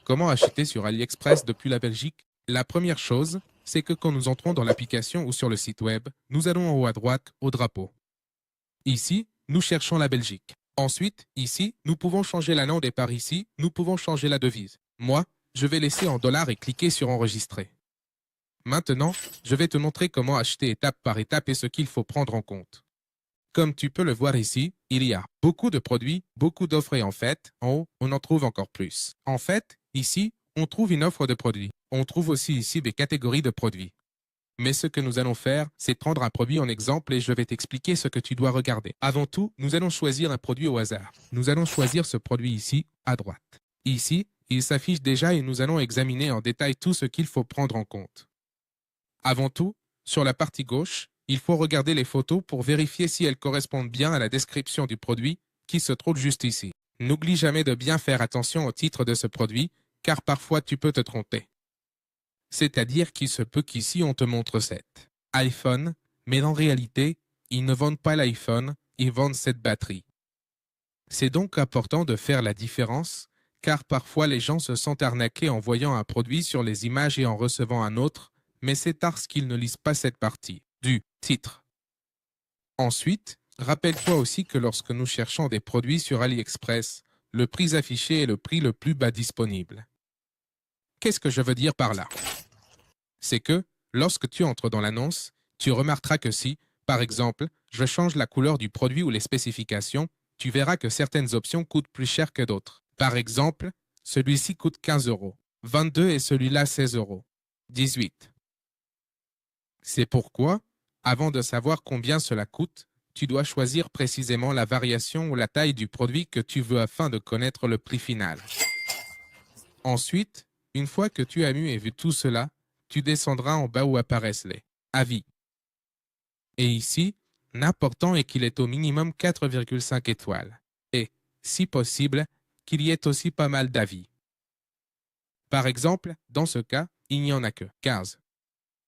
Comment acheter sur AliExpress depuis la Belgique? La première chose, c'est que quand nous entrons dans l'application ou sur le site web, nous allons en haut à droite au drapeau. Ici, nous cherchons la Belgique. Ensuite, ici, nous pouvons changer la langue et par ici, nous pouvons changer la devise. Moi, je vais laisser en dollars et cliquer sur enregistrer. Maintenant, je vais te montrer comment acheter étape par étape et ce qu'il faut prendre en compte. Comme tu peux le voir ici, il y a beaucoup de produits, beaucoup d'offres et en fait, en haut, on en trouve encore plus. En fait, ici, on trouve une offre de produits. On trouve aussi ici des catégories de produits. Mais ce que nous allons faire, c'est prendre un produit en exemple et je vais t'expliquer ce que tu dois regarder. Avant tout, nous allons choisir un produit au hasard. Nous allons choisir ce produit ici, à droite. Ici, il s'affiche déjà et nous allons examiner en détail tout ce qu'il faut prendre en compte. Avant tout, sur la partie gauche, il faut regarder les photos pour vérifier si elles correspondent bien à la description du produit qui se trouve juste ici. N'oublie jamais de bien faire attention au titre de ce produit, car parfois tu peux te tromper. C'est-à-dire qu'il se peut qu'ici on te montre cet iPhone, mais en réalité, ils ne vendent pas l'iPhone, ils vendent cette batterie. C'est donc important de faire la différence, car parfois les gens se sentent arnaqués en voyant un produit sur les images et en recevant un autre, mais c'est parce qu'ils ne lisent pas cette partie du titre. Ensuite, rappelle-toi aussi que lorsque nous cherchons des produits sur AliExpress, le prix affiché est le prix le plus bas disponible. Qu'est-ce que je veux dire par là? C'est que, lorsque tu entres dans l'annonce, tu remarqueras que si, par exemple, je change la couleur du produit ou les spécifications, tu verras que certaines options coûtent plus cher que d'autres. Par exemple, celui-ci coûte 15 €, 22 et celui-là 16 €, 18. C'est pourquoi, avant de savoir combien cela coûte, tu dois choisir précisément la variation ou la taille du produit que tu veux afin de connaître le prix final. Ensuite, une fois que tu as lu et vu tout cela, tu descendras en bas où apparaissent les avis. Et ici, l'important est qu'il ait au minimum 4,5 étoiles. Et, si possible, qu'il y ait aussi pas mal d'avis. Par exemple, dans ce cas, il n'y en a que 15.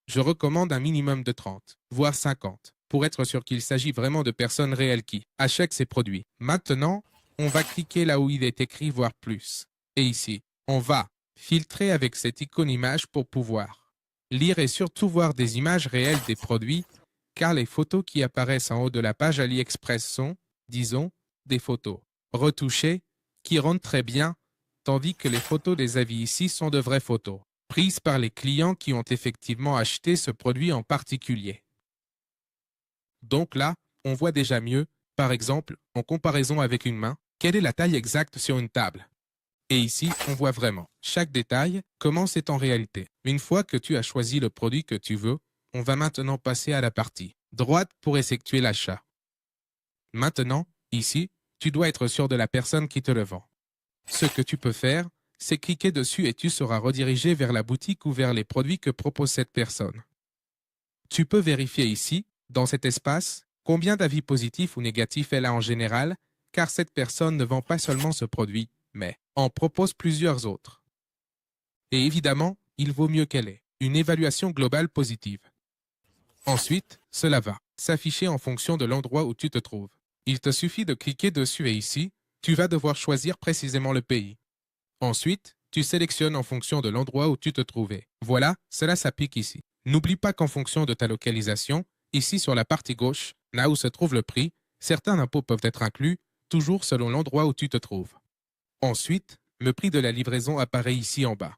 Je recommande un minimum de 30, voire 50, pour être sûr qu'il s'agit vraiment de personnes réelles qui achètent ces produits. Maintenant, on va cliquer là où il est écrit voir plus. Et ici, on va filtrer avec cette icône image pour pouvoir lire et surtout voir des images réelles des produits, car les photos qui apparaissent en haut de la page AliExpress sont, disons, des photos retouchées qui rendent très bien, tandis que les photos des avis ici sont de vraies photos prises par les clients qui ont effectivement acheté ce produit en particulier. Donc là, on voit déjà mieux, par exemple, en comparaison avec une main, quelle est la taille exacte sur une table. Et ici, on voit vraiment chaque détail, comment c'est en réalité. Une fois que tu as choisi le produit que tu veux, on va maintenant passer à la partie droite pour effectuer l'achat. Maintenant, ici, tu dois être sûr de la personne qui te le vend. Ce que tu peux faire, c'est cliquer dessus et tu seras redirigé vers la boutique ou vers les produits que propose cette personne. Tu peux vérifier ici, dans cet espace, combien d'avis positifs ou négatifs elle a en général, car cette personne ne vend pas seulement ce produit, mais en propose plusieurs autres. Et évidemment, il vaut mieux qu'elle ait une évaluation globale positive. Ensuite, cela va s'afficher en fonction de l'endroit où tu te trouves. Il te suffit de cliquer dessus et ici, tu vas devoir choisir précisément le pays. Ensuite, tu sélectionnes en fonction de l'endroit où tu te trouvais. Voilà, cela s'applique ici. N'oublie pas qu'en fonction de ta localisation, ici sur la partie gauche, là où se trouve le prix, certains impôts peuvent être inclus, toujours selon l'endroit où tu te trouves. Ensuite, le prix de la livraison apparaît ici en bas.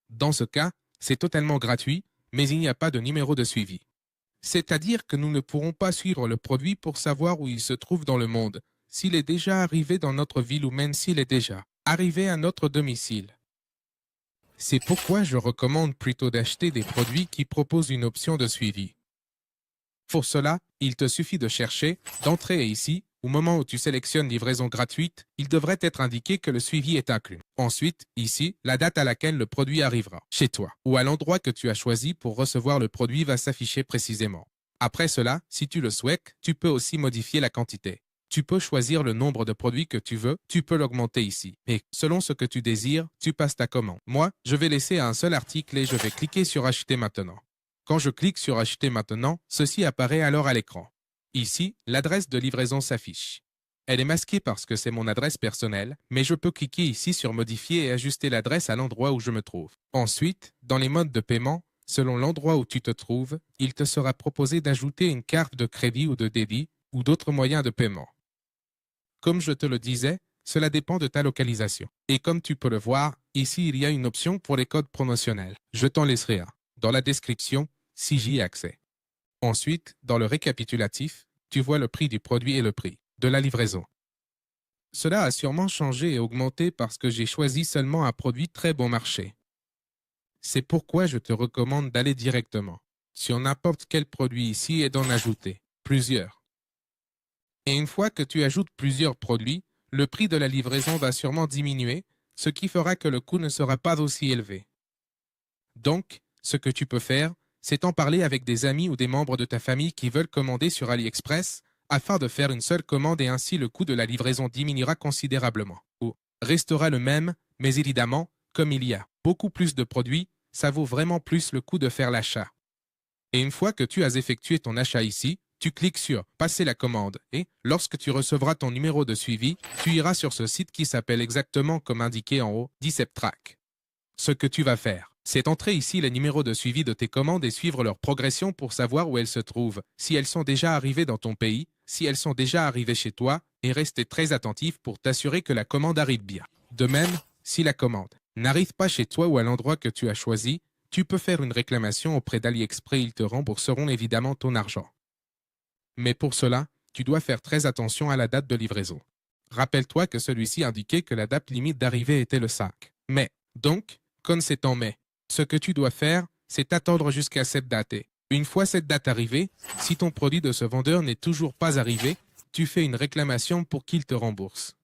Dans ce cas, c'est totalement gratuit, mais il n'y a pas de numéro de suivi. C'est-à-dire que nous ne pourrons pas suivre le produit pour savoir où il se trouve dans le monde, s'il est déjà arrivé dans notre ville ou même s'il est déjà arrivé à notre domicile. C'est pourquoi je recommande plutôt d'acheter des produits qui proposent une option de suivi. Pour cela, il te suffit de chercher, d'entrer ici, au moment où tu sélectionnes livraison gratuite, il devrait être indiqué que le suivi est inclus. Ensuite, ici, la date à laquelle le produit arrivera, chez toi, ou à l'endroit que tu as choisi pour recevoir le produit va s'afficher précisément. Après cela, si tu le souhaites, tu peux aussi modifier la quantité. Tu peux choisir le nombre de produits que tu veux, tu peux l'augmenter ici. Et selon ce que tu désires, tu passes ta commande. Moi, je vais laisser un seul article et je vais cliquer sur Acheter maintenant. Quand je clique sur Acheter maintenant, ceci apparaît alors à l'écran. Ici, l'adresse de livraison s'affiche. Elle est masquée parce que c'est mon adresse personnelle, mais je peux cliquer ici sur modifier et ajuster l'adresse à l'endroit où je me trouve. Ensuite, dans les modes de paiement, selon l'endroit où tu te trouves, il te sera proposé d'ajouter une carte de crédit ou de débit ou d'autres moyens de paiement. Comme je te le disais, cela dépend de ta localisation. Et comme tu peux le voir, ici il y a une option pour les codes promotionnels. Je t'en laisserai un dans la description si j'y ai accès. Ensuite, dans le récapitulatif, tu vois le prix du produit et le prix de la livraison. Cela a sûrement changé et augmenté parce que j'ai choisi seulement un produit très bon marché. C'est pourquoi je te recommande d'aller directement sur n'importe quel produit ici et d'en ajouter plusieurs. Et une fois que tu ajoutes plusieurs produits, le prix de la livraison va sûrement diminuer, ce qui fera que le coût ne sera pas aussi élevé. Donc, ce que tu peux faire, c'est en parler avec des amis ou des membres de ta famille qui veulent commander sur AliExpress afin de faire une seule commande et ainsi le coût de la livraison diminuera considérablement. Ou restera le même, mais évidemment, comme il y a beaucoup plus de produits, ça vaut vraiment plus le coût de faire l'achat. Et une fois que tu as effectué ton achat ici, tu cliques sur Passer la commande et, lorsque tu recevras ton numéro de suivi, tu iras sur ce site qui s'appelle exactement comme indiqué en haut, Deceptrack. Ce que tu vas faire, c'est entrer ici les numéros de suivi de tes commandes et suivre leur progression pour savoir où elles se trouvent, si elles sont déjà arrivées dans ton pays, si elles sont déjà arrivées chez toi, et rester très attentif pour t'assurer que la commande arrive bien. De même, si la commande n'arrive pas chez toi ou à l'endroit que tu as choisi, tu peux faire une réclamation auprès d'AliExpress, ils te rembourseront évidemment ton argent. Mais pour cela, tu dois faire très attention à la date de livraison. Rappelle-toi que celui-ci indiquait que la date limite d'arrivée était le 5 mai. Donc, comme c'est en mai, ce que tu dois faire, c'est attendre jusqu'à cette date. Et une fois cette date arrivée, si ton produit de ce vendeur n'est toujours pas arrivé, tu fais une réclamation pour qu'il te rembourse.